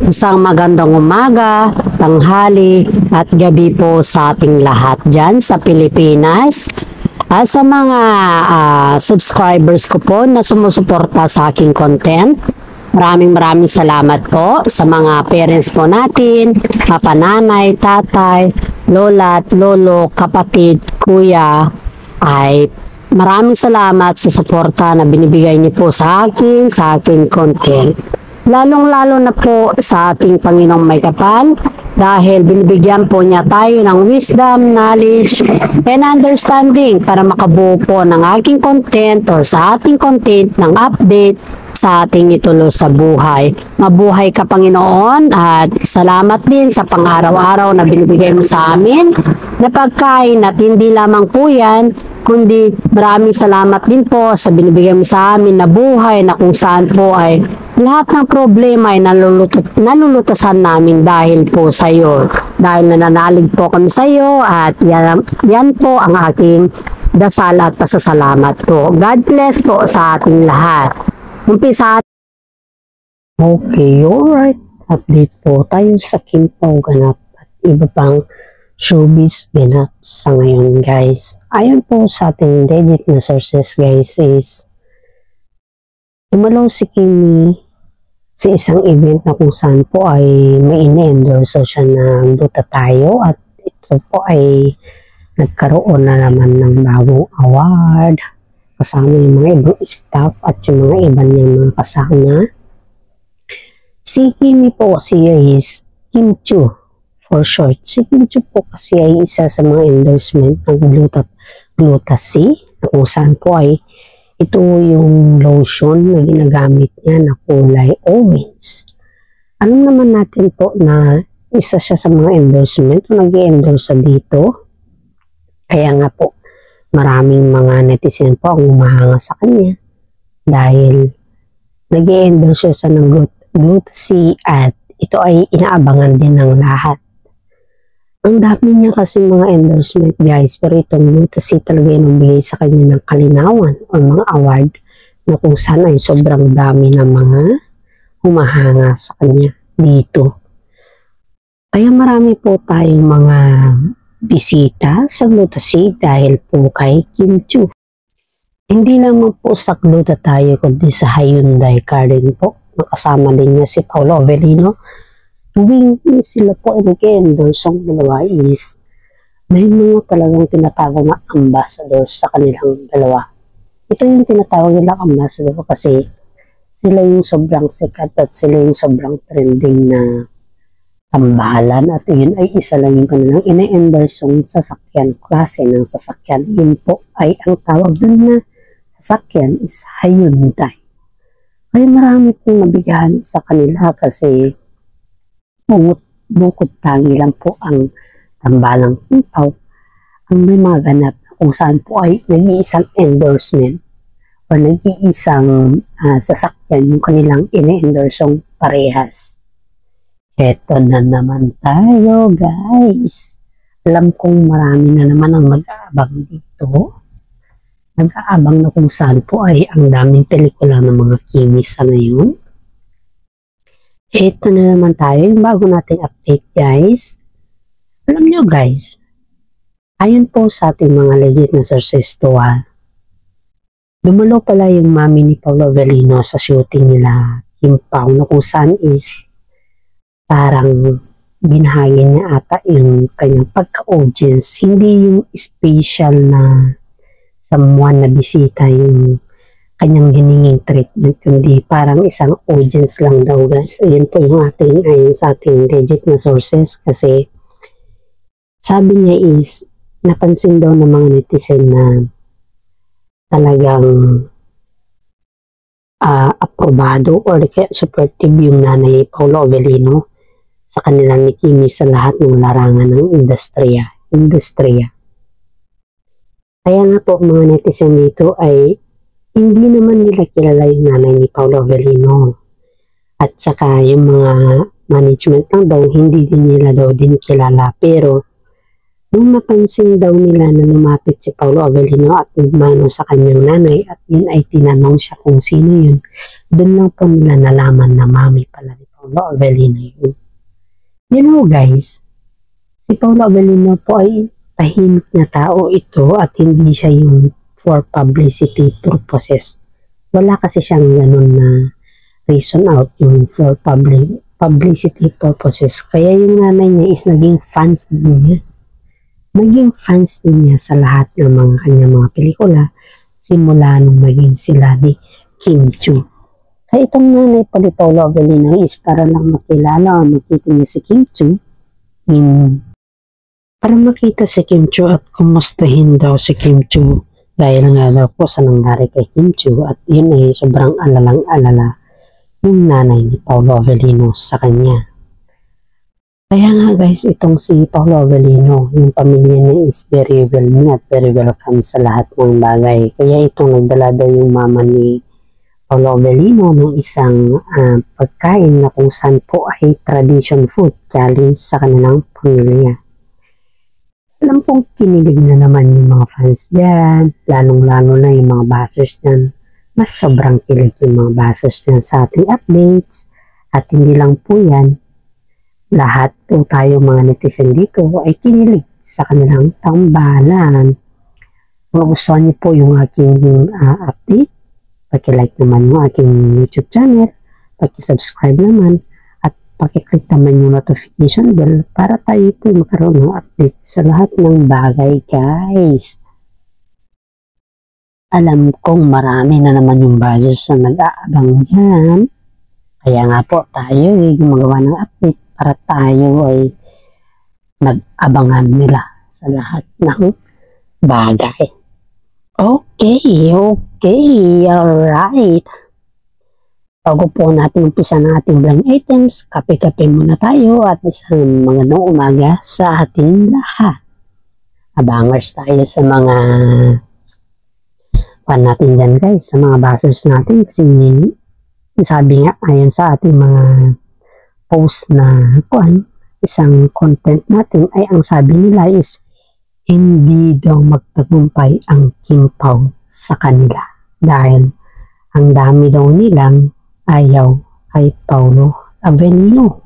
Isang magandang umaga, tanghali at gabi po sa ating lahat dyan sa Pilipinas. Sa mga subscribers ko po na sumusuporta sa aking content, maraming salamat po sa mga parents po natin, papananay, tatay, lola at lolo, kapatid, kuya, ay maraming salamat sa suporta na binibigay niyo po sa aking content. Lalong-lalo na po sa ating Panginoong may kapal dahil binibigyan po niya tayo ng wisdom, knowledge, and understanding para makabuo po ng aking content or sa ating content ng update sa ating ituloy sa buhay. Mabuhay ka Panginoon at salamat din sa pang-araw-araw na binibigay mo sa amin na pagkain at hindi lamang po yan, kundi maraming salamat din po sa binibigay mo sa amin na buhay na kung saan po ay lahat ng problema ay nalulutasan namin dahil po sa iyo. Dahil nananalig po kami sa iyo at yan po ang aking dasal at pasasalamat po. God bless po sa ating lahat. Umpisa. Okay, alright. Update po tayo sa Kimpaw ganap at iba pang showbiz ganap sa ngayon guys. Ayon po sa ating legit na sources guys is dumalaw si Kimi sa isang event na kung saan po ay may in-endorse siya na Duta Tayo at ito po ay nagkaroon na naman ng bagong award kasama yung mga ibang staff at yung mga iba niyang mga kasama. Si Kimi po siya is Kim Chu for short. Si Kim Chu po kasi ay isa sa mga endorsement ng Gluta-C na kung saan po ay ito yung lotion na ginagamit niya na kulay orange. Alam naman natin po na isa siya sa mga endorsement na nag-i-endorse dito. Kaya nga po, maraming mga netizen po ang umahanga sa kanya dahil nag-i-endorse siya ng Gluta-C at ito ay inaabangan din ng lahat. Ang dami niya kasi mga endorsement guys, pero itong Gluta-C talaga yung bigay sa kanya ng kalinawan o mga award na kung saan ay sobrang dami ng mga humahanga sa kanya dito. Kaya marami po tayong mga bisita sa Gluta-C dahil po kay Kim Chu. Hindi naman po sa Gluta tayo kundi sa Hyundai car din po. Nakasama din niya si Paolo Avellino. Tuwing sila po ay nag-endorse ang dalawa is may mga talagang tinatawag na ambassadors sa kanilang dalawa. Ito yung tinatawag nilang ambassador kasi sila yung sobrang sikat at sila yung sobrang trending na tambalan at yun ay isa lang yung kanilang ina-endorse yung sasakyan, klase ng sasakyan. Yun po ay ang tawag dun na sasakyan is Hyundai. Kaya marami pong nabigahan sa kanila kasi bukod tangi lang po ang tambalang Kimpaw ang may mga ganap kung saan po ay nag-iisang endorsement o nag-iisang sasakyan yung kanilang ine-endorsong parehas. Eto na naman tayo guys. Alam kong marami na naman ang mag-aabang dito. Nag-aabang na kung saan po ay ang daming pelikula ng mga Kimi sa ngayon. Ito na naman tayo, yung bago nating update guys. Alam nyo guys, ayon po sa ating mga legit na sources to dumalo pala yung mami ni Paolo Avellino sa shooting nila Kimpaw na kung saan is parang binahagi niya ata yung kanyang pagka-audience. Hindi yung special na someone na bisita yung kanyang hininging treatment, kundi parang isang audience lang daw guys. Ayun po yung ayon sa ating legit na sources kasi sabi niya is napansin daw ng mga netizen na talagang aprobado or kaya supportive yung nanay Paolo Avellino sa kanilang ni Kimi sa lahat ng larangan ng industriya. Kaya nga po mga netizen dito ay hindi naman nila kilala yung nanay ni Paolo Avellino. At saka yung mga management lang daw, hindi din nila daw din kilala. Pero nung napansin daw nila na lumapit si Paolo Avellino at nagmano sa kanyang nanay at yun ay tinanong siya kung sino yun, doon lang po nila nalaman na mami pala ni Paolo Paolo Avellino yun. You know guys, si Paolo Avellino po ay tahimik na tao ito at hindi siya yung for publicity purposes. Wala kasi siyang ganun na reason out yung for publicity purposes. Kaya yung nanay niya is naging fans din niya. Naging fans din niya sa lahat ng mga kanyang mga pelikula simula nung maging sila ni Kim Chu. Kaya itong nanay po ni Paolo Avellino is para lang makilala o makita niya si Kim Chu para makita si Kim Chu at kumustahin daw si Kim Chu dahil nga daw po sa nangyari kay Kim Chu at yun ay sobrang alalang-alala yung nanay ni Paolo Avellino sa kanya. Kaya nga guys, itong si Paolo Avellino, yung pamilya niya is very well known at very welcome sa lahat ng bagay. Kaya itong nagdala daw yung mama ni Paolo Avellino ng isang pagkain na kung saan po ay tradition food challenge sa kanilang pamilya. Alam kong kinilig na naman yung mga fans dyan, lalong-lalo na yung mga bashers dyan. Mas sobrang kilig yung mga bashers dyan sa ating updates. At hindi lang po yan, lahat po tayo mga netizen dito ay kinilig sa kanilang tambalan. Kung gustuhan niyo po yung aking update, paki-like naman yung aking YouTube channel, paki-subscribe naman, at paki-click naman yung notification bell para tayo po magkaroon ng update sa lahat ng bagay guys. Alam kong marami na naman yung bashers na nag-aabang dyan. Kaya nga po tayo ay gumagawa ng update para tayo ay nag-abangan nila sa lahat ng bagay. Okay, alright. Bago po natin umpisa ng ating blind items, kape-kape muna tayo at isang magandang umaga sa ating lahat. Abangers tayo sa mga natin dyan guys, sa mga bashers natin kasi sabi nga ayon sa ating mga post na isang content natin ay ang sabi nila is hindi daw magtagumpay ang King Pao sa kanila dahil ang dami daw nilang ayaw kay Paolo Avellino.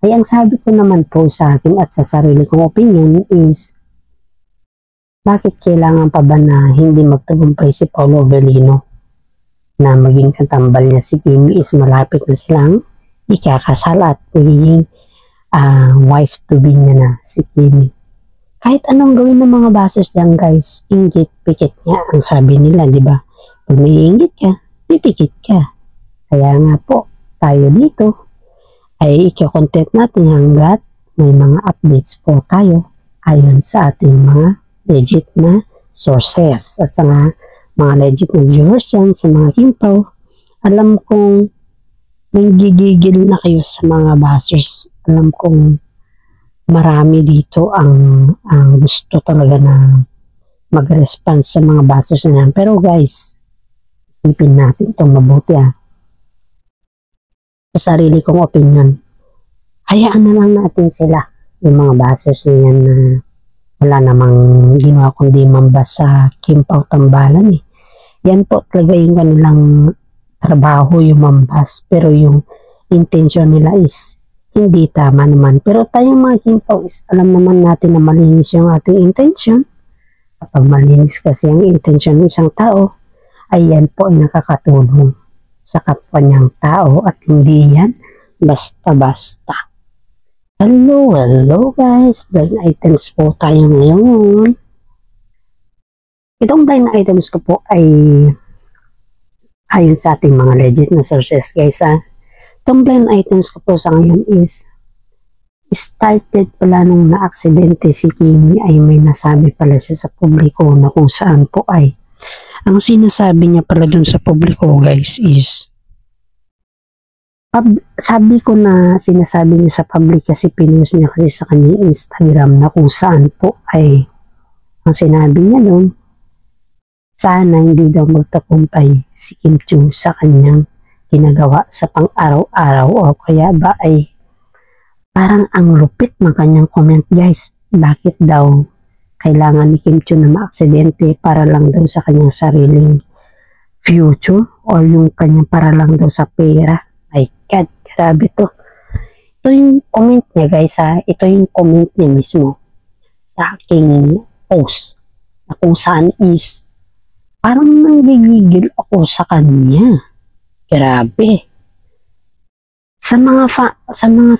Ay ang sabi ko naman po sa akin at sa sarili kong opinion is bakit kailangan pa ba na hindi magtagumpay si Paolo Avellino na maging katambal niya si Kimi is malapit na silang ikakasal at magiging wife to be niya na si Kimi. Kahit anong gawin ng mga bashers dyan guys, inggit, pikit niya ang sabi nila, di ba? Pag may inggit ka, pipikit ka. Kaya nga po, tayo dito ay ikakontent natin hanggat may mga updates po tayo ayon sa ating mga legit na sources at sa mga legit na viewers yan sa mga King Pao. Alam kong nanggigigil na kayo sa mga bashers. Alam kong marami dito ang gusto talaga na mag-response sa mga bashers na yan. Pero guys, isipin natin itong mabuti Sa sarili kong opinion, hayaan na lang natin sila, yung mga bashers na yan na wala namang ginawa kundi mambas sa King Pao tambalan Yan po talaga yung kanilang trabaho, yung mambas. Pero yung intention nila is hindi tama naman. Pero tayong mga King Pao is alam naman natin na malinis yung ating intention. Kapag malinis kasi ang intention ng isang tao, ay yan po ay nakakatulong sa kapwa niyang tao at hindi yan basta-basta. Hello guys, blind items po tayo ngayon. Itong blind items ko po ay ayon sa ating mga legit na sources guys Itong blind items ko po sa ngayon is started pala nung na-aksidente si Kimi ay may nasabi pala siya sa publiko na kung saan po ay ang sinasabi niya pala dun sa publiko guys is sabi ko na sinasabi niya sa public kasi pinost niya kasi sa kanyang Instagram na kung saan po ay ang sinabi niya doon sana hindi daw magtagumpay si Kim Chu sa kanyang ginagawa sa pang-araw-araw o kaya ba ay parang ang lupit ng kanyang comment guys. Bakit daw kailangan ni Kim Chu na maaksidente para lang daw sa kanyang sariling future or yung kanyang para lang daw sa pera. My God, grabe to. ito yung comment niya guys ha. Ito yung comment niya mismo sa aking post na kung saan is parang nanggigigil ako sa kanya. Grabe. Sa mga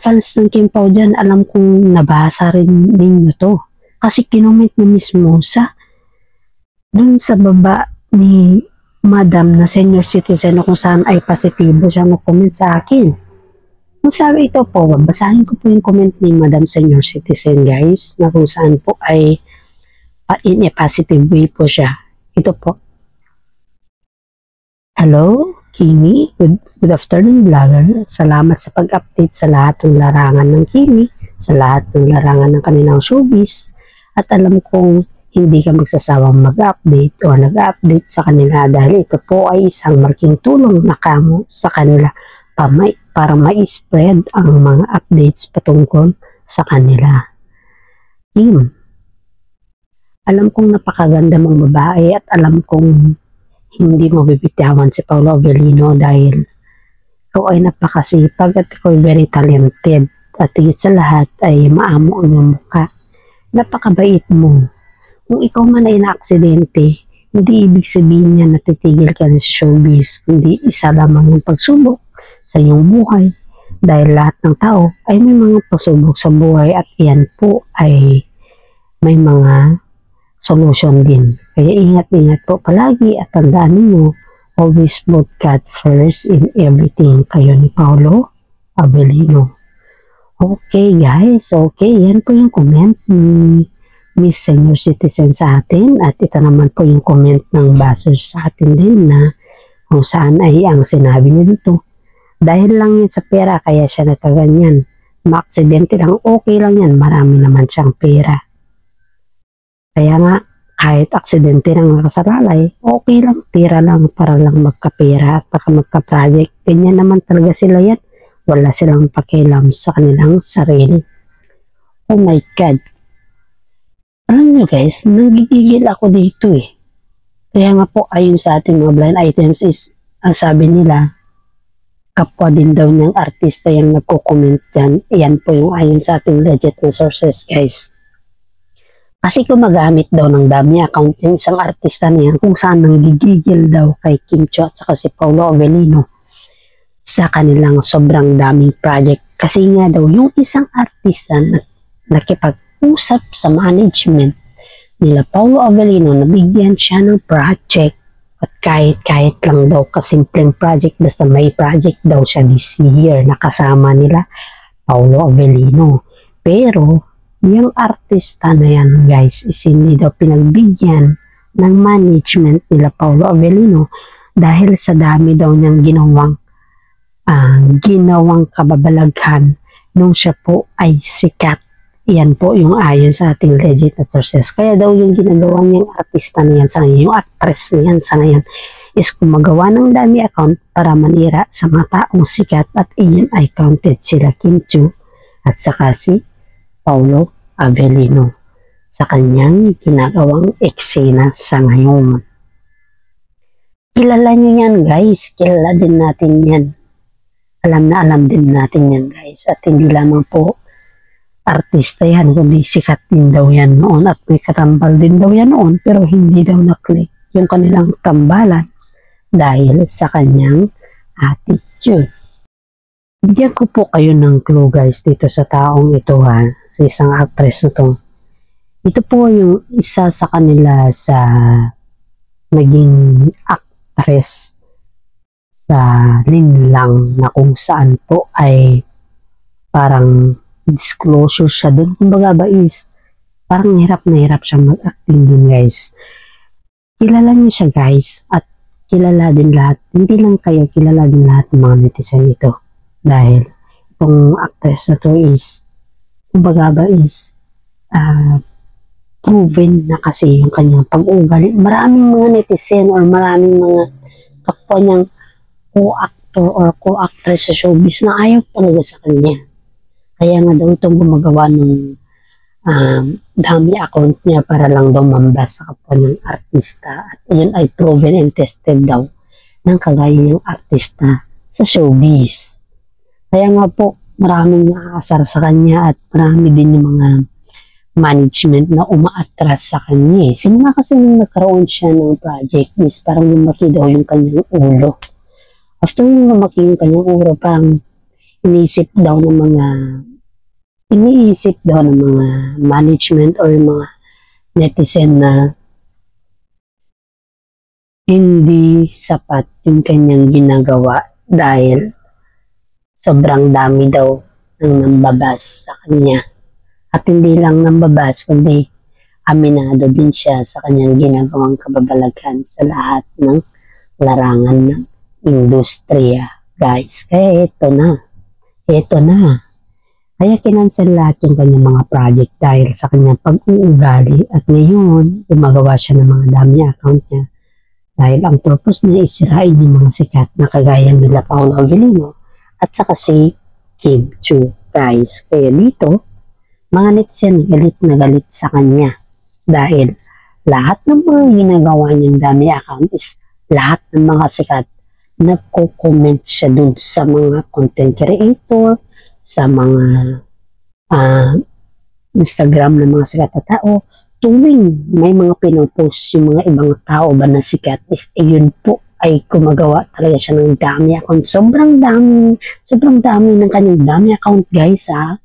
fans ng Kim Pao dyan, alam kong nabasa rin ninyo to. Kasi kinoment niya mismo dun sa baba ni Madam na senior citizen na kung saan ay positibo siya mag-comment sa akin. Kung sabi ito po, basahin ko po yung comment ni Madam senior citizen guys, na kung saan po ay in a positive way po siya. Ito po. Hello, Kimi. Good afternoon, vlogger. Salamat sa pag-update sa lahat ng larangan ng Kimi, sa lahat ng larangan ng kanilang showbiz. At alam kong hindi ka magsasawang mag-update o nag-update sa kanila dahil ito po ay isang malaking tulong na kamo sa kanila para ma-spread ang mga updates patungkol sa kanila. Kim, alam kong napakaganda mong babae at alam kong hindi mo bibitawan si Paolo Avellino dahil ikaw ay napakasipag at ikaw ay very talented at higit sa lahat ay maamo ang iyong mukha. Napakabait mo. Kung ikaw man ay na-aksidente, hindi ibig sabihin niya natitigil ka na sa showbiz, kundi isa lamang yung pagsubok sa iyong buhay. Dahil lahat ng tao ay may mga pagsubok sa buhay at yan po ay may mga solution din. Kaya ingat-ingat po palagi at tandaan niyo, always put God first in everything. Kayo ni Paolo Avellino. Okay guys, okay. Yan po yung comment ni Miss Senior Citizen sa atin at ito naman po yung comment ng bashers sa atin din na kung saan ay ang sinabi niya dito. Dahil lang yan sa pera kaya siya nataganyan. Ma-aksidente lang, okay lang yan. Marami naman siyang pera. Kaya nga, kahit aksidente lang nakasalalay, okay lang, tira lang para lang magkapera at para magka-project. Ganyan naman talaga sila yan. Wala silang pakialam sa kanilang sarili. Oh my God. Alam nyo guys, nanggigigil ako dito eh. Kaya nga po, ayon sa ating mga blind items is, ang sabi nila, kapwa din daw niyang artista yung nagko-comment dyan. Iyan po yung ayon sa ating legit na sources guys. Kasi gumagamit daw ng dami account yung isang artista niya kung saan nanggigigil daw kay Kim Cho at saka si Paolo Avellino sa kanilang sobrang daming project. Kasi nga daw yung isang artista na nakipag-usap sa management nila Paolo Avellino na bigyan siya ng project at kahit lang daw kasimpleng project basta may project daw siya this year na kasama nila Paolo Avellino. Pero yung artista na yan guys is hindi daw pinagbigyan ng management nila Paolo Avellino dahil sa dami daw niyang ginawang kababalaghan nung siya po ay sikat. Yan po yung ayon sa ating legit na sources. Kaya daw yung ginagawa niyang artista na yan sa ngayon, yung actress na yan sa ngayon, is gumagawa ng dami account para manira sa mga taong sikat at iyon ay counted sila Kim Chiu at saka si Paolo Avellino sa kanyang ginagawang eksena sa ngayon. Kilala niyo yan guys, kilala din natin yan. Alam na alam din natin yan guys at hindi lamang po artista yan, kundi sikat din daw yan noon at may katambal din daw yan noon pero hindi daw na-click yung kanilang tambalan dahil sa kanyang attitude. Bigyan ko po kayo ng clue guys dito sa taong ito ha, sa isang actress na to. Ito po yung isa sa kanila sa naging actress sa linlang na kung saan po ay parang disclosure siya doon. Kumbaga ba is parang hirap na hirap siya mag-acting doon guys. Kilala niyo siya guys at kilala din lahat. Hindi lang kayo, kilala din lahat ng mga netizen ito. Dahil itong actress na to is kumbaga ba is proven na kasi yung kanyang pag-ugali. Maraming mga netizen or maraming mga kapwa niyang co-actor or co-actress sa showbiz na ayaw talaga sa kanya. Kaya nga daw itong gumagawa ng dami account niya para lang daw mambas sa kapwa ng artista. At yun ay proven and tested daw ng kagaya ng artista sa showbiz. Kaya nga po, maraming naaasar sa kanya at marami din yung mga management na umaatras sa kanya. Simula kasi nung nagkaroon siya ng project is parang lumaki daw yung kanyang ulo. After yung lumaki yung kanyang ulo, parang iniisip daw ng mga management or yung mga netizen na hindi sapat yung kanyang ginagawa dahil sobrang dami daw ng nambabas sa kanya. At hindi lang nambabas, kundi aminado din siya sa kanyang ginagawang kababalaghan sa lahat ng larangan ng industriya. Guys, kaya ito na. Kaya kinansel lahat yung kanyang mga project dahil sa kanyang pag-uugali at ngayon gumagawa siya ng mga dami account niya. Dahil ang purpose niya is sirain yung mga sikat na kagaya nila Paolo Avellino at saka si Kim Chiu. Guys, kaya dito, mga netizen galit na galit sa kanya dahil lahat ng mga ginagawa niyang dami account is lahat ng mga sikat nagko-comment siya dun sa mga content creator, sa mga Instagram ng mga sikat na tao. Tuwing may mga pinopost yung mga ibang tao ba na sikat is yun po ay gumagawa talaga siya ng dami account. Sobrang dami ng kanyang dami account, guys, ha.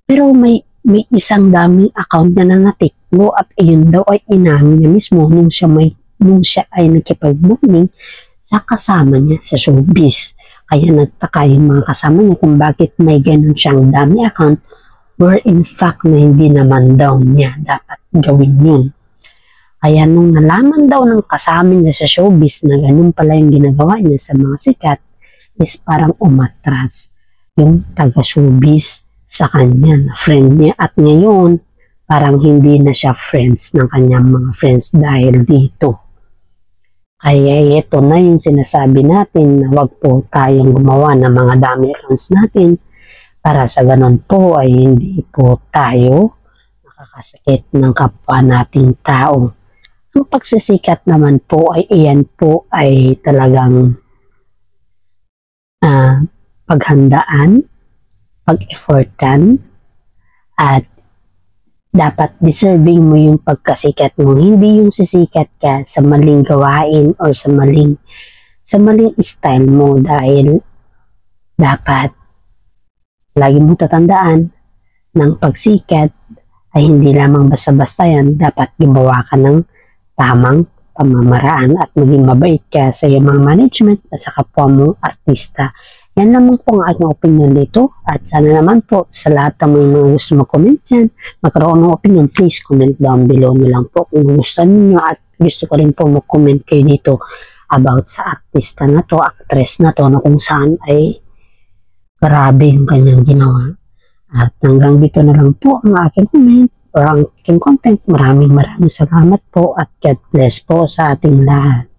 Pero may isang daming account na nangatikbo at iyon daw ay inamin niya mismo nung siya ay nakipag-booking sa kasama niya sa showbiz. Kaya nagtaka yung mga kasama niya kung bakit may ganun siyang dami account where in fact na hindi naman daw niya dapat gawin yun. Kaya nung nalaman daw ng kasama niya sa showbiz na ganun pala yung ginagawa niya sa mga sikat is parang umatras yung taga-showbiz sa kanya na friend niya at ngayon parang hindi na siya friends ng kanyang mga friends dahil dito. Kaya ito na yung sinasabi natin na wag po tayong gumawa ng mga dami accounts natin para sa ganun po ay hindi po tayo nakakasakit ng kapwa nating tao. Ang pagsisikat naman po ay iyan po ay talagang paghandaan, pag-effortan, at dapat deserving mo yung pagkasikat mo. Hindi yung sisikat ka sa maling gawain or sa maling style mo dahil dapat lagi mo tatandaan ng pagsikat ay hindi lamang basta-basta yan. Dapat gumawa ka ng tamang pamamaraan at maging mabait ka sa iyong mga management at sa kapwa mo artista. Yan naman po ang aking opinion dito at sana naman po sa lahat ng mga gusto mag-comment dyan, magkaroon ng opinion, please comment down below nyo lang po kung gusto niyo at gusto ko rin po mag-comment kayo dito about sa artista na to, actress na to na kung saan ay grabe yung kanyang ginawa. At hanggang dito na lang po ang aking comment or ang aking content. Maraming salamat po at God bless po sa ating lahat.